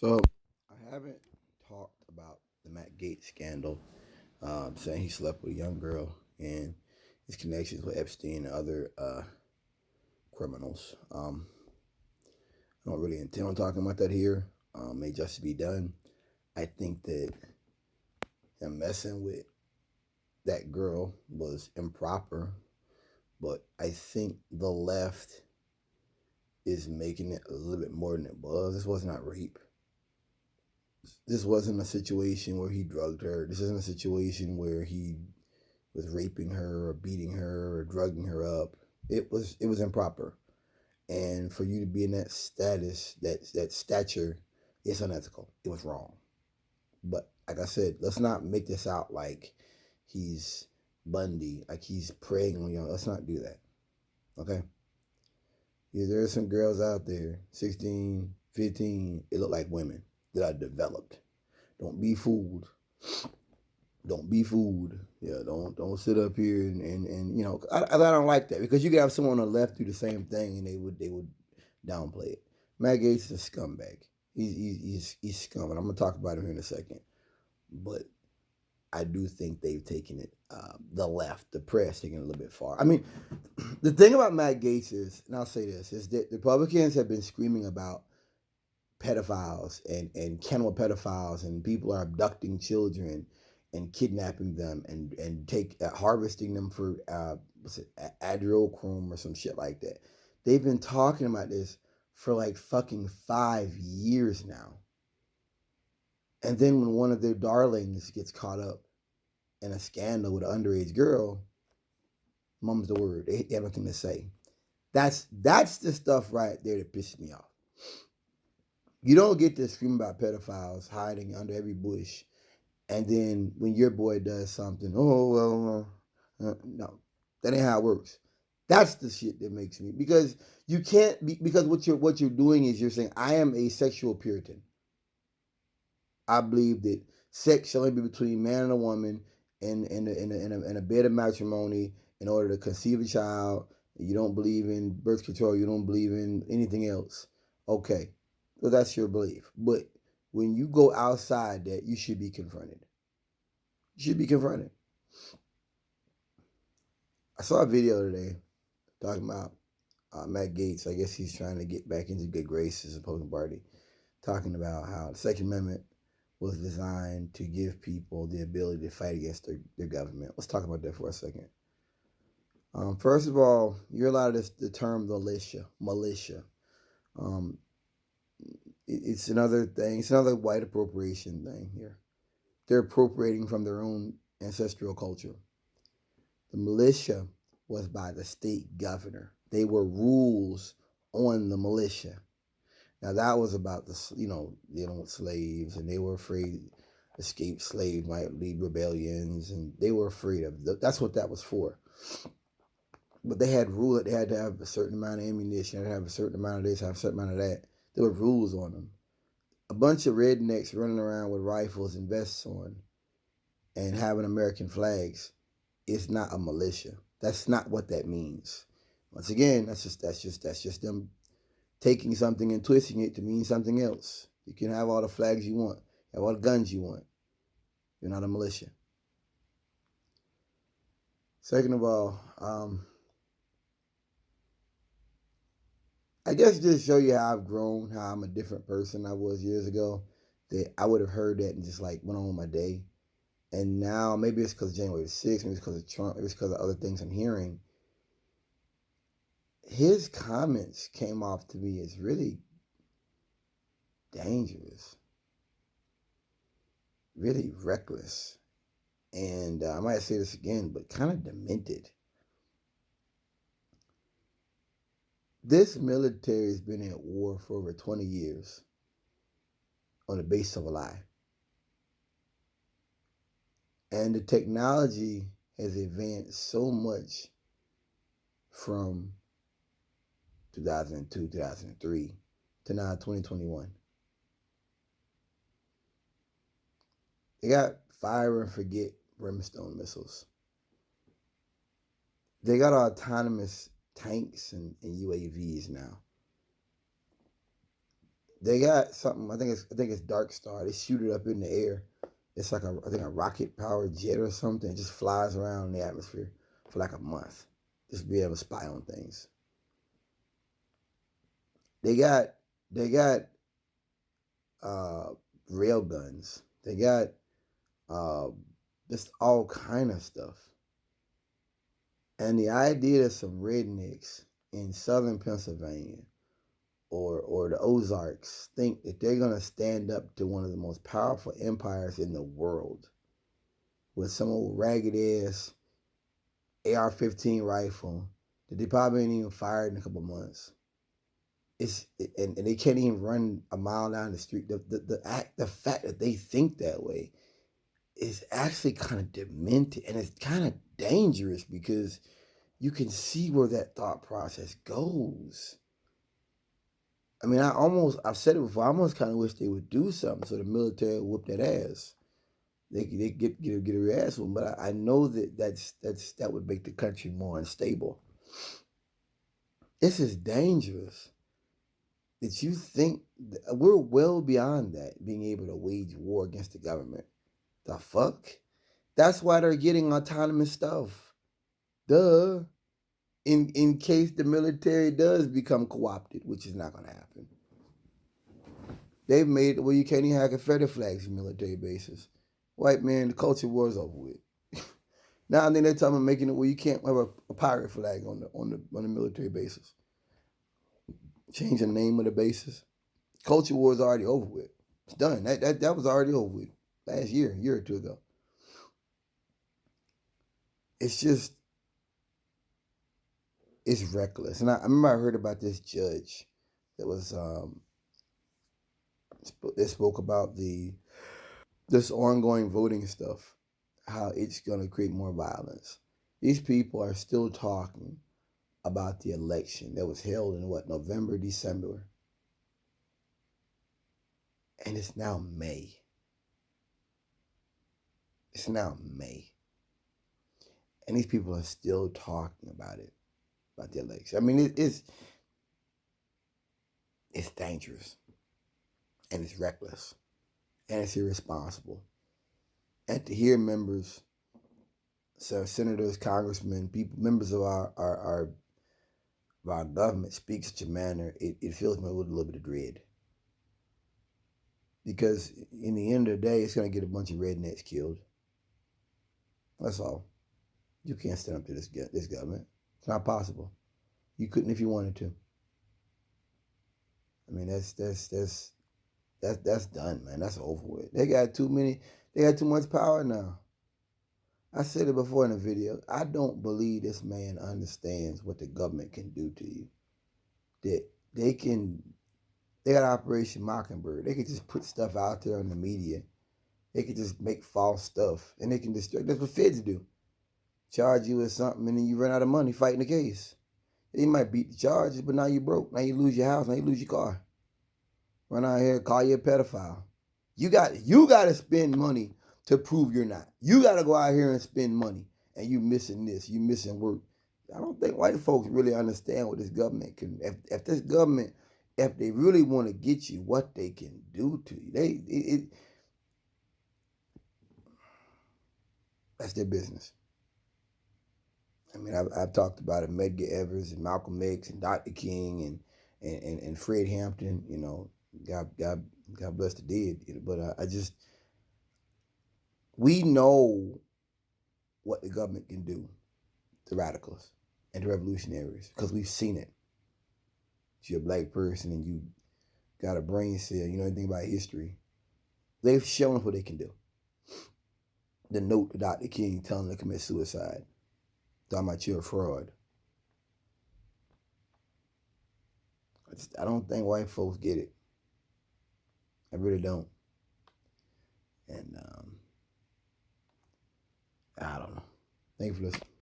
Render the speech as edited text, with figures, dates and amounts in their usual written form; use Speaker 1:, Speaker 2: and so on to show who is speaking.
Speaker 1: So I haven't talked about the Matt Gates scandal, saying he slept with a young girl and his connections with Epstein and other criminals. I don't really intend on talking about that here. May just be done. I think that him messing with that girl was improper, but I think the left is making it a little bit more than it was. This was not rape. This wasn't a situation where he drugged her. This isn't a situation where he was raping her or beating her or drugging her up. It was improper. And for you to be in that status, that stature, it's unethical. It was wrong. But like I said, let's not make this out like he's Bundy, like he's preying on you. Let's not do that. Okay? Yeah, there are some girls out there, 16, 15, it look like women that are developed. Don't be fooled. Don't be fooled. Yeah, don't sit up here and I don't like that because you could have someone on the left do the same thing and they would downplay it. Matt Gates is a scumbag. He's scum, and I'm gonna talk about him here in a second. But I do think they've taken it, the left, the press, taken it a little bit far. I mean, the thing about Matt Gates is, and I'll say this, is that the Republicans have been screaming about pedophiles and kennel pedophiles and people are abducting children and kidnapping them and harvesting them for what's it, adrenochrome or some shit like that. They've been talking about this for like fucking 5 years now. And then when one of their darlings gets caught up in a scandal with an underage girl, mum's the word. They have nothing to say. That's the stuff right there that pisses me off. You don't get to scream about pedophiles hiding under every bush, and then when your boy does something, oh well, no, that ain't how it works. That's the shit that makes me, because you can't be, because what you're doing is you're saying I am a sexual Puritan. I believe that sex should only be between man and a woman in a bed of matrimony in order to conceive a child. You don't believe in birth control. You don't believe in anything else. Okay, well that's your belief. But when you go outside that, you should be confronted. You should be confronted. I saw a video today talking about Matt Gates. I guess he's trying to get back into good graces of the Republican Party, talking about how the Second Amendment was designed to give people the ability to fight against their government. Let's talk about that for a second. First of all, you're allowed the term militia. Militia. Um, it's another thing. It's another white appropriation thing here. They're appropriating from their own ancestral culture. The militia was by the state governor. They were rules on the militia. Now that was about dealing with slaves, and they were afraid escaped slaves might lead rebellions, and they were afraid of that's what that was for. But they had rule that they had to have a certain amount of ammunition, they had to have a certain amount of this, have a certain amount of that. There were rules on them. A bunch of rednecks running around with rifles and vests on and having American flags is not a militia. That's not what that means. Once again, that's just them taking something and twisting it to mean something else. You can have all the flags you want, have all the guns you want. You're not a militia. Second of all, I guess just show you how I've grown, how I'm a different person I was years ago. That I would have heard that and just like went on with my day. And now maybe it's because of January 6th, maybe it's because of Trump, maybe it's because of other things I'm hearing. His comments came off to me as really dangerous, really reckless, and I might say this again, but kind of demented. This military has been at war for over 20 years on the basis of a lie. And the technology has advanced so much from 2002, 2003 to now 2021. They got fire and forget brimstone missiles. They got autonomous tanks and UAVs now. They got something. I think it's Dark Star. They shoot it up in the air. It's like I think a rocket powered jet or something. It just flies around in the atmosphere for like a month. Just be able to spy on things. They got uh, rail guns. They got uh, just all kind of stuff. And the idea that some rednecks in southern Pennsylvania or the Ozarks think that they're gonna stand up to one of the most powerful empires in the world with some old ragged ass AR-15 rifle that they probably ain't even fired in a couple months. And they can't even run a mile down the street. The fact that they think that way is actually kind of demented, and it's kind of dangerous because you can see where that thought process goes. I mean, I've said it before. I almost kind of wish they would do something so the military would whoop that ass. They get a ass one, but I know that would make the country more unstable. This is dangerous. That you think we're well beyond that, being able to wage war against the government. The fuck? That's why they're getting autonomous stuff. Duh. In case the military does become co-opted, which is not gonna happen. They've made it where you can't even have Confederate flags in military bases. White man, the culture war is over with. Now and then they're talking about making it where you can't have a pirate flag on the military bases. Change the name of the bases. Culture war is already over with. It's done. That was already over with last year, a year or two ago. It's just it's reckless. And I remember I heard about this judge that was that spoke about this ongoing voting stuff, how it's gonna create more violence. These people are still talking about the election that was held in what, November, December. And it's now May. It's now May. And these people are still talking about it, about the election. I mean, it's dangerous. And it's reckless. And it's irresponsible. And to hear members, so senators, congressmen, people, members of our government speak such a manner, it fills me with a little bit of dread. Because in the end of the day, it's going to get a bunch of rednecks killed. That's all. You can't stand up to this government. It's not possible. You couldn't if you wanted to. I mean, that's done, man. That's over with. They got too much power now. I said it before in a video. I don't believe this man understands what the government can do to you. That they got Operation Mockingbird. They could just put stuff out there in the media. They could just make false stuff, and they can destroy. That's what feds do. Charge you with something, and then you run out of money fighting the case. You might beat the charges, but now you broke. Now you lose your house. Now you lose your car. Run out here, call you a pedophile. You got to spend money to prove you're not. You got to go out here and spend money, and you missing this. You missing work. I don't think white folks really understand what this government can. If this government, if they really want to get you, what they can do to you, that's their business. I mean, I've talked about it, Medgar Evers and Malcolm X and Dr. King and Fred Hampton. You know, God bless the dead. But we know what the government can do to radicals and to revolutionaries because we've seen it. If you're a black person and you got a brain cell, you know anything about history, they've shown us what they can do. The note to Dr. King telling him to commit suicide. Talking about you're a fraud. I don't think white folks get it. I really don't. And I don't know. Thank you for listening.